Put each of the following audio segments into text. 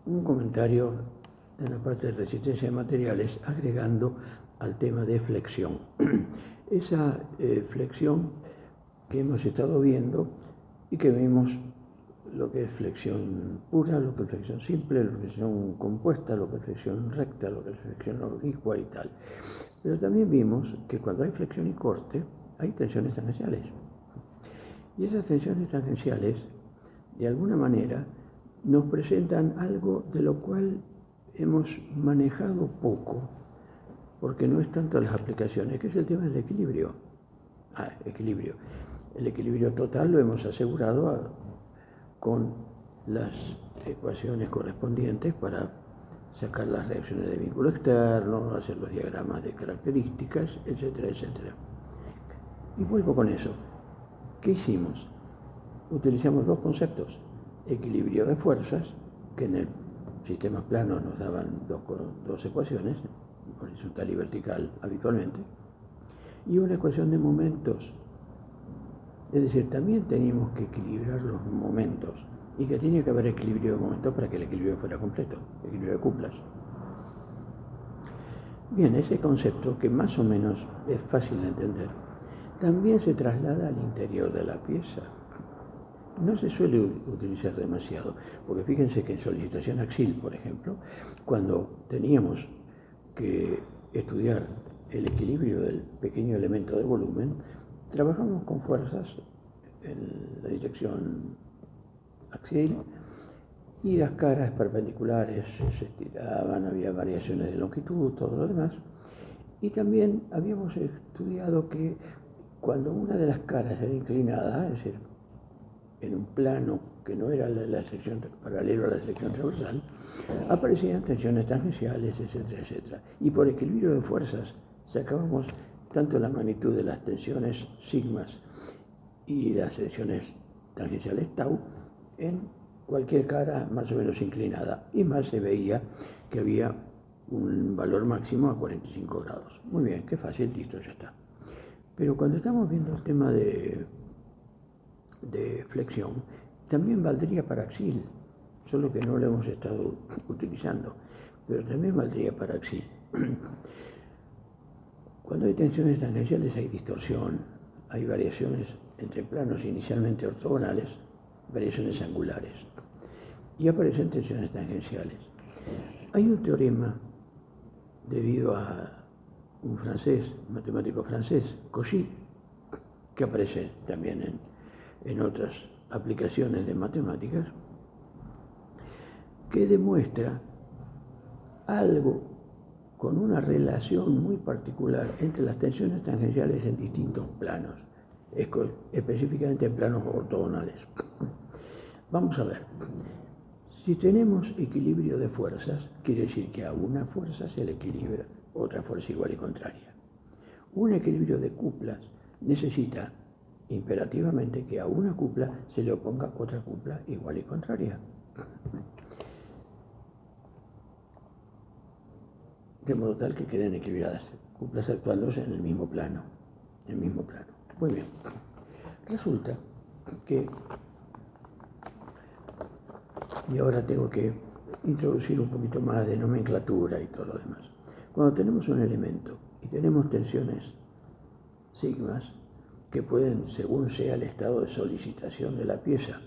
un comentario en la parte de resistencia de materiales agregando al tema de flexión. Esa flexión que hemos estado viendo y que vimos lo que es flexión pura, lo que es flexión simple, lo que es flexión compuesta, lo que es flexión recta, lo que es flexión oblicua y tal. Pero también vimos que cuando hay flexión y corte, hay tensiones tangenciales. Y esas tensiones tangenciales, de alguna manera, nos presentan algo de lo cual hemos manejado poco, porque no es tanto las aplicaciones, que es el tema del equilibrio. Equilibrio. El equilibrio total lo hemos asegurado con las ecuaciones correspondientes para sacar las reacciones de vínculo externo, hacer los diagramas de características, etcétera, etcétera. Y vuelvo con eso. ¿Qué hicimos? Utilizamos dos conceptos. Equilibrio de fuerzas, que en el sistema plano nos daban dos ecuaciones, horizontal y vertical habitualmente, y una ecuación de momentos. Es decir, también teníamos que equilibrar los momentos, y que tenía que haber equilibrio de momentos para que el equilibrio fuera completo, equilibrio de cuplas. Bien, ese concepto, que más o menos es fácil de entender, también se traslada al interior de la pieza. No se suele utilizar demasiado, porque fíjense que en solicitación axil, por ejemplo, cuando teníamos que estudiar el equilibrio del pequeño elemento de volumen, trabajamos con fuerzas en la dirección axil y las caras perpendiculares se estiraban, había variaciones de longitud, todo lo demás. Y también habíamos estudiado que cuando una de las caras era inclinada, es decir, en un plano que no era la sección paralelo a la sección transversal, aparecían tensiones tangenciales, etcétera, etcétera. Y por equilibrio de fuerzas sacábamos tanto la magnitud de las tensiones sigmas y las tensiones tangenciales tau en cualquier cara más o menos inclinada. Y más se veía que había un valor máximo a 45 grados. Muy bien, qué fácil, listo, ya está. Pero cuando estamos viendo el tema de flexión, también valdría para axil, solo que no lo hemos estado utilizando, pero también valdría para axil. Cuando hay tensiones tangenciales hay distorsión, hay variaciones entre planos inicialmente ortogonales, variaciones angulares, y aparecen tensiones tangenciales. Hay un teorema debido a un francés, matemático francés, Cauchy, que aparece también en otras aplicaciones de matemáticas, que demuestra algo con una relación muy particular entre las tensiones tangenciales en distintos planos, específicamente en planos ortogonales. Vamos a ver, si tenemos equilibrio de fuerzas, quiere decir que a una fuerza se le equilibra otra fuerza igual y contraria. Un equilibrio de cuplas necesita imperativamente que a una cupla se le oponga otra cupla igual y contraria. De modo tal que queden equilibradas, cuplas actuándose en el mismo plano. Muy bien. Resulta que, y ahora tengo que introducir un poquito más de nomenclatura y todo lo demás. Cuando tenemos un elemento y tenemos tensiones sigmas, que pueden, según sea el estado de solicitación de la pieza,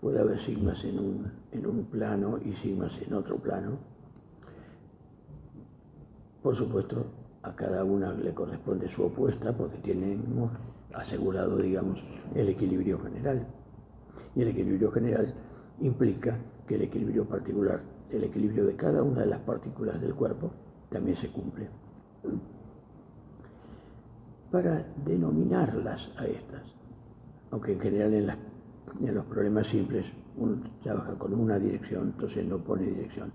puede haber sigmas en un plano y sigmas en otro plano. Por supuesto, a cada una le corresponde su opuesta porque tenemos asegurado, digamos, el equilibrio general. Y el equilibrio general implica que el equilibrio particular, el equilibrio de cada una de las partículas del cuerpo, también se cumple. Para denominarlas a estas, aunque en general en los problemas simples uno trabaja con una dirección, entonces no pone dirección,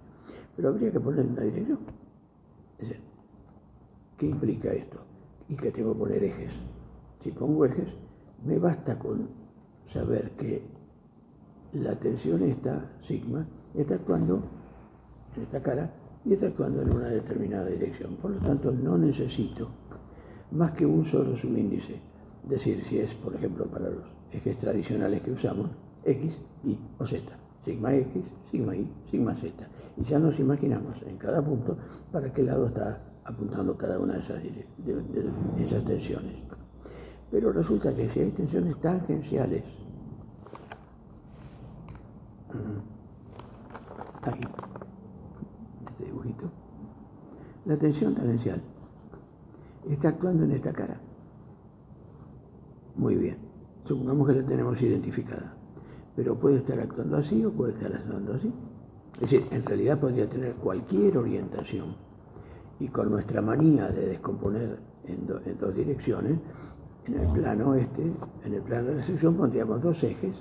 pero habría que poner una dirección. Es decir, ¿qué implica esto? Y que tengo que poner ejes. Si pongo ejes, me basta con saber que la tensión esta, sigma, está actuando en esta cara y está actuando en una determinada dirección. Por lo tanto, no necesito más que un solo subíndice. Decir si es, por ejemplo, para los ejes tradicionales que usamos, X, Y o Z. sigma X, sigma Y, sigma Z. Y ya nos imaginamos en cada punto para qué lado está apuntando cada una de esas tensiones. Pero resulta que si hay tensiones tangenciales, aquí, este dibujito, la tensión tangencial está actuando en esta cara. Muy bien, supongamos que la tenemos identificada, pero puede estar actuando así o puede estar actuando así. Es decir, en realidad podría tener cualquier orientación. Y con nuestra manía de descomponer en dos direcciones, en el plano en el plano de la sección pondríamos dos ejes,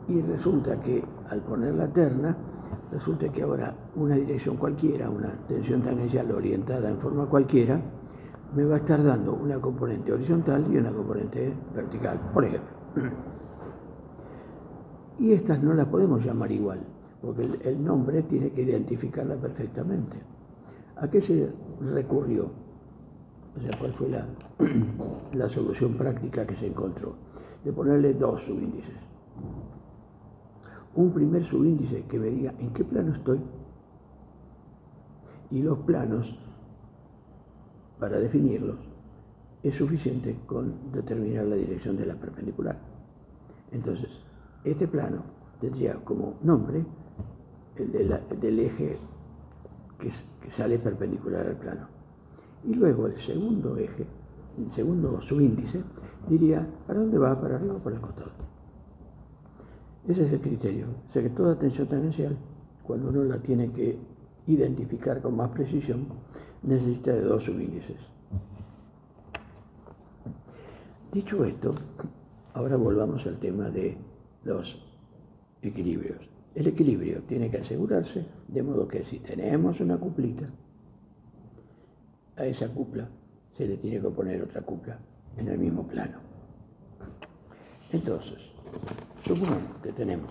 y resulta que al poner la terna, resulta que ahora una dirección cualquiera, una tensión tangencial orientada en forma cualquiera, me va a estar dando una componente horizontal y una componente vertical, por ejemplo. Y estas no las podemos llamar igual, porque el nombre tiene que identificarla perfectamente. ¿A qué se recurrió? O sea, ¿cuál fue la solución práctica que se encontró? De ponerle dos subíndices. Un primer subíndice que me diga en qué plano estoy, y los planos, para definirlos, es suficiente con determinar la dirección de la perpendicular. Entonces, este plano tendría como nombre el del eje que sale perpendicular al plano. Y luego el segundo eje, el segundo subíndice, diría ¿para dónde va? ¿Para arriba o para el costado? Ese es el criterio. O sea que toda tensión tangencial, cuando uno la tiene que identificar con más precisión, necesita de dos subíndices. Dicho esto, ahora volvamos al tema de los equilibrios. El equilibrio tiene que asegurarse de modo que si tenemos una cuplita, a esa cupla se le tiene que poner otra cupla en el mismo plano. Entonces, supongamos que tenemos,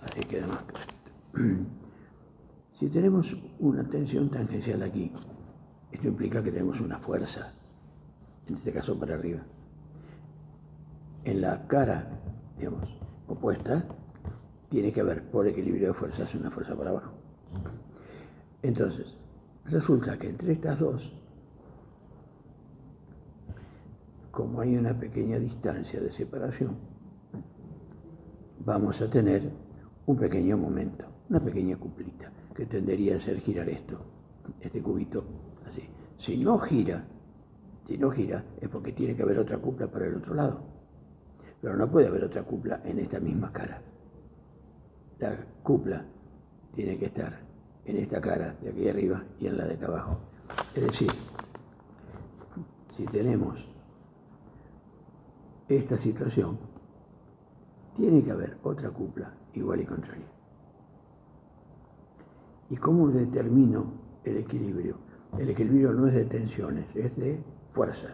así queda más claro. Si tenemos una tensión tangencial aquí, esto implica que tenemos una fuerza, en este caso para arriba. En la cara, digamos, opuesta, tiene que haber por equilibrio de fuerzas una fuerza para abajo. Entonces, resulta que entre estas dos, como hay una pequeña distancia de separación, vamos a tener un pequeño momento, una pequeña cuplita, que tendería a hacer girar este cubito, así. Si no gira es porque tiene que haber otra cupla para el otro lado. Pero no puede haber otra cupla en esta misma cara. La cupla tiene que estar en esta cara de aquí arriba y en la de acá abajo. Es decir, si tenemos esta situación, tiene que haber otra cupla igual y contraria. ¿Y cómo determino el equilibrio? El equilibrio no es de tensiones, es de fuerzas.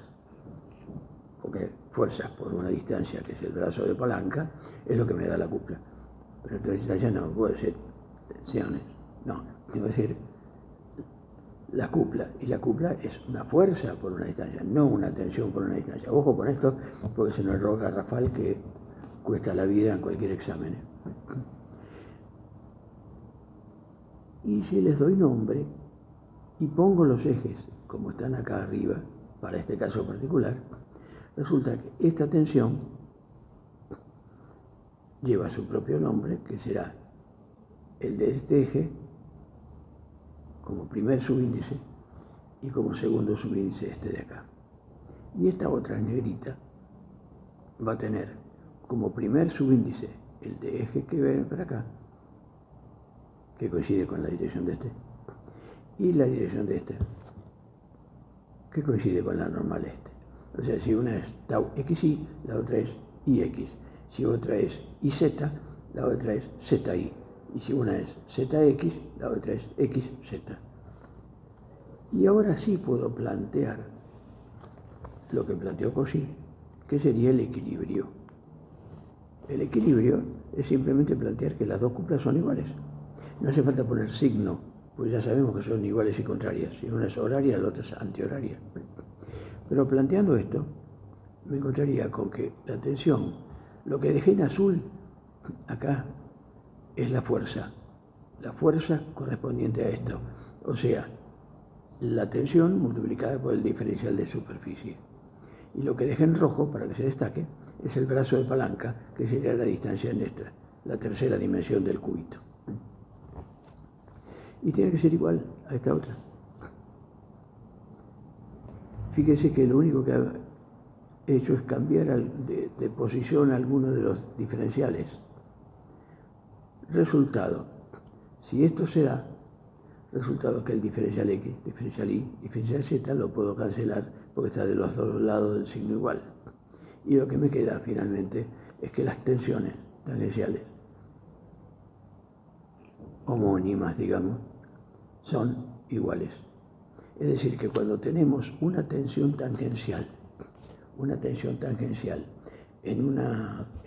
Porque fuerzas por una distancia, que es el brazo de palanca, es lo que me da la cupla. Pero otra distancia no puede ser tensiones. No, tengo que decir la cupla. Y la cupla es una fuerza por una distancia, no una tensión por una distancia. Ojo con esto, porque es un error garrafal que cuesta la vida en cualquier examen. Y si les doy nombre y pongo los ejes como están acá arriba, para este caso particular, resulta que esta tensión lleva su propio nombre, que será el de este eje como primer subíndice y como segundo subíndice este de acá. Y esta otra negrita va a tener como primer subíndice el de eje que ven para acá, que coincide con la dirección de este, y la dirección de este, que coincide con la normal este. O sea, si una es tau xy, la otra es ix. Si otra es iz, la otra es zi. Y si una es zx, la otra es xz. Y ahora sí puedo plantear lo que planteó Cauchy, que sería el equilibrio. El equilibrio es simplemente plantear que las dos cuplas son iguales. No hace falta poner signo, pues ya sabemos que son iguales y contrarias. Si una es horaria, la otra es antihoraria. Pero planteando esto, me encontraría con que la tensión, lo que dejé en azul acá, es la fuerza correspondiente a esto. O sea, la tensión multiplicada por el diferencial de superficie. Y lo que dejé en rojo, para que se destaque, es el brazo de palanca, que sería la distancia en esta, la tercera dimensión del cúbito. Y tiene que ser igual a esta otra. Fíjese que lo único que ha hecho es cambiar de posición alguno de los diferenciales. Resultado, si esto se da, resultado que el diferencial X, diferencial Y, diferencial Z lo puedo cancelar porque está de los dos lados del signo igual. Y lo que me queda finalmente es que las tensiones tangenciales homónimas, digamos, son iguales. Es decir, que cuando tenemos una tensión tangencial en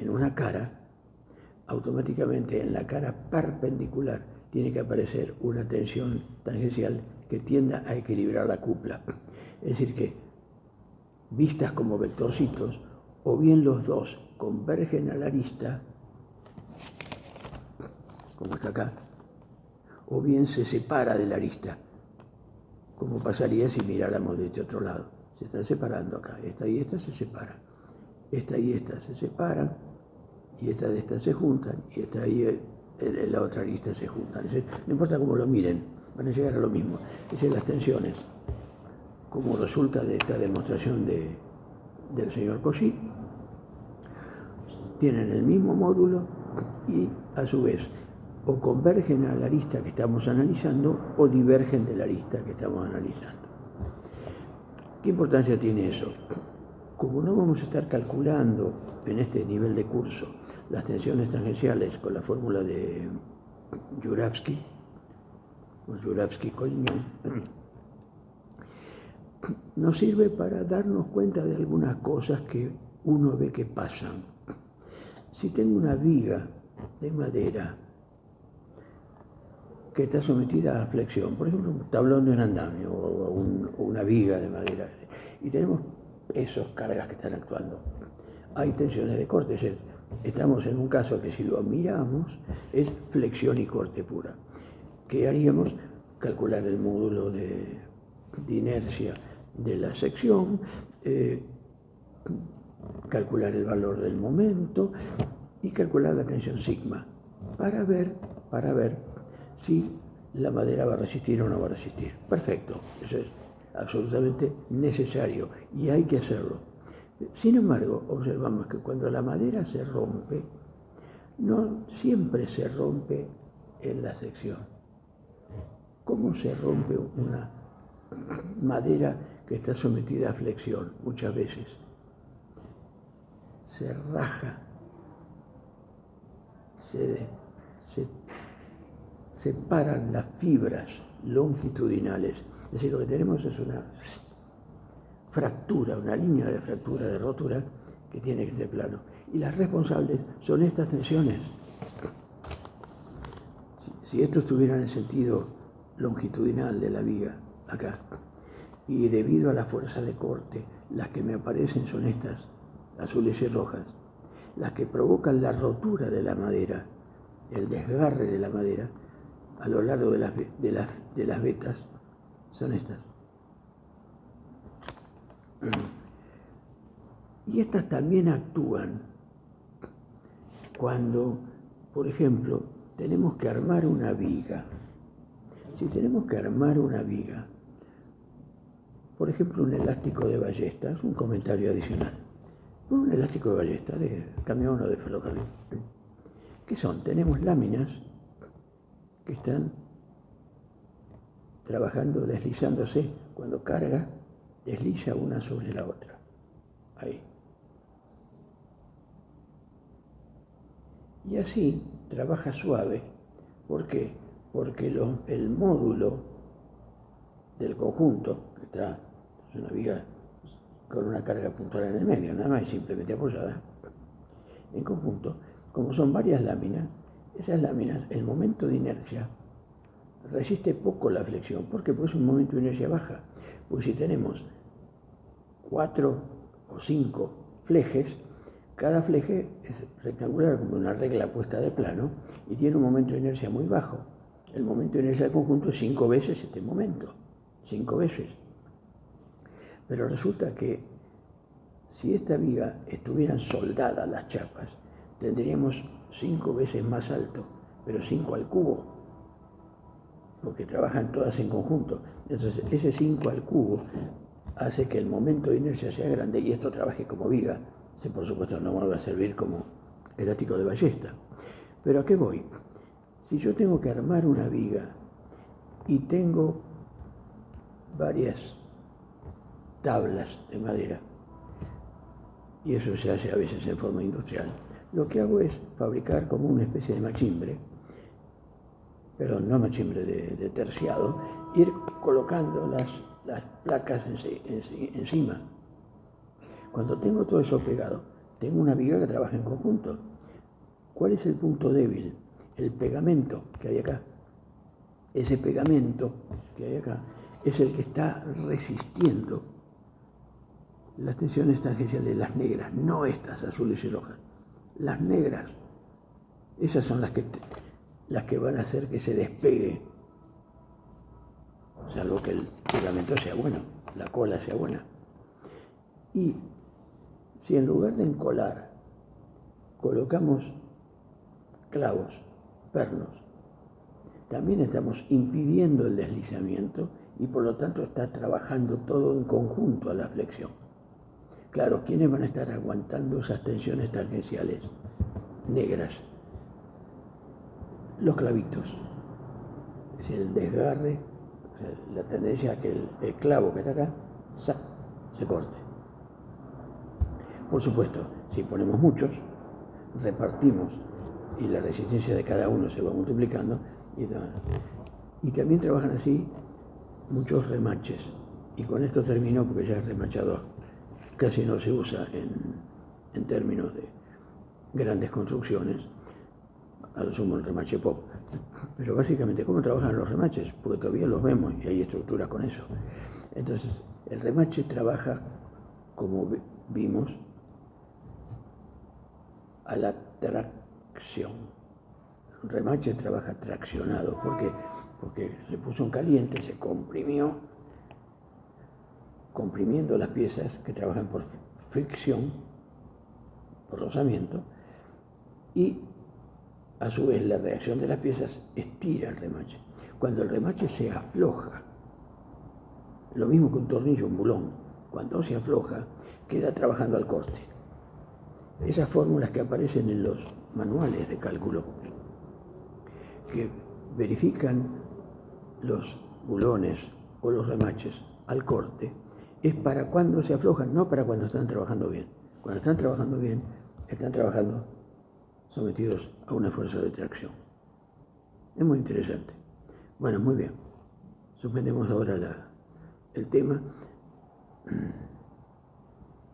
una cara, automáticamente en la cara perpendicular tiene que aparecer una tensión tangencial que tienda a equilibrar la cupla. Es decir, que vistas como vectorcitos, o bien los dos convergen a la arista, como está acá, o bien se separa de la arista, como pasaría si miráramos de este otro lado. Se están separando acá, esta y esta se separan, esta y esta se separan, y esta de estas se juntan, y esta y la otra arista se juntan. No importa cómo lo miren, van a llegar a lo mismo. Es decir, las tensiones, como resulta de esta demostración del señor Cauchy, tienen el mismo módulo y a su vez o convergen a la arista que estamos analizando o divergen de la arista que estamos analizando. ¿Qué importancia tiene eso? Como no vamos a estar calculando en este nivel de curso las tensiones tangenciales con la fórmula de Juravsky, o Juravsky-Collignon, nos sirve para darnos cuenta de algunas cosas que uno ve que pasan. Si tengo una viga de madera que está sometida a flexión, por ejemplo, un tablón de un andamio o una viga de madera, y tenemos esos cargas que están actuando, hay tensiones de corte. Estamos en un caso que si lo miramos es flexión y corte pura. ¿Qué haríamos? Calcular el módulo de inercia de la sección, calcular el valor del momento y calcular la tensión sigma para ver si la madera va a resistir o no va a resistir. Perfecto, eso es absolutamente necesario y hay que hacerlo. Sin embargo, observamos que cuando la madera se rompe, no siempre se rompe en la sección. ¿Cómo se rompe una madera que está sometida a flexión? Muchas veces se raja, se separan las fibras longitudinales. Es decir, lo que tenemos es una fractura, una línea de fractura, de rotura que tiene este plano. Y las responsables son estas tensiones. Si esto estuviera en el sentido longitudinal de la viga, acá, y debido a la fuerza de corte, las que me aparecen son estas, azules y rojas, las que provocan la rotura de la madera, el desgarre de la madera, a lo largo de las vetas, son estas. Y estas también actúan cuando, por ejemplo, tenemos que armar una viga. Si tenemos que armar una viga, por ejemplo, un elástico de ballesta, es un comentario adicional, un elástico de ballesta, de camión o de ferrocarril. ¿Qué son? Tenemos láminas que están trabajando, deslizándose. Cuando carga, desliza una sobre la otra. Ahí. Y así trabaja suave. ¿Por qué? Porque el módulo del conjunto, que es una viga con una carga puntual en el medio, nada más, simplemente apoyada, en conjunto, como son varias láminas, esas láminas, el momento de inercia resiste poco la flexión. ¿Por qué? Porque es un momento de inercia baja. Pues si tenemos 4 o 5 flejes. Cada fleje es rectangular como una regla puesta de plano y tiene un momento de inercia muy bajo. El momento de inercia del conjunto es 5 veces este momento, 5 veces. Pero resulta que si esta viga estuvieran soldadas las chapas, tendríamos 5 veces más alto, pero 5 al cubo, porque trabajan todas en conjunto. Entonces ese 5 al cubo hace que el momento de inercia sea grande y esto trabaje como viga. Por supuesto no va a servir como elástico de ballesta. Pero ¿a qué voy? Si yo tengo que armar una viga y tengo varias tablas de madera, y eso se hace a veces en forma industrial, lo que hago es fabricar como una especie de machimbre, pero no machimbre de terciado, ir colocando las placas encima. Cuando tengo todo eso pegado, tengo una viga que trabaja en conjunto. ¿Cuál es el punto débil? El pegamento que hay acá. Ese pegamento que hay acá es el que está resistiendo las tensiones tangenciales, las negras, no estas azules y rojas. Las negras, esas son las que van a hacer que se despegue, salvo que el pegamento sea bueno, la cola sea buena. Y si en lugar de encolar colocamos clavos, pernos, también estamos impidiendo el deslizamiento y por lo tanto está trabajando todo en conjunto a la flexión. Claro, ¿quiénes van a estar aguantando esas tensiones tangenciales negras? Los clavitos. Es el desgarre, o sea, la tendencia a que el clavo que está acá se corte. Por supuesto, si ponemos muchos, repartimos y la resistencia de cada uno se va multiplicando y también trabajan así muchos remaches. Y con esto termino porque ya el remachado casi no se usa en términos de grandes construcciones, al sumo el remache pop. Pero básicamente, ¿cómo trabajan los remaches? Porque todavía los vemos y hay estructuras con eso. Entonces, el remache trabaja, como vimos, a la tracción. Un remache trabaja traccionado. ¿Por qué? Porque se puso en caliente, se comprimió, comprimiendo las piezas que trabajan por fricción, por rozamiento, y a su vez la reacción de las piezas estira el remache. Cuando el remache se afloja, lo mismo que un tornillo, un bulón, cuando se afloja, queda trabajando al corte. Esas fórmulas que aparecen en los manuales de cálculo, que verifican los bulones o los remaches al corte, es para cuando se aflojan, no para cuando están trabajando bien. Cuando están trabajando bien, están trabajando sometidos a una fuerza de tracción. Es muy interesante. Bueno, muy bien. Suspendemos ahora el tema.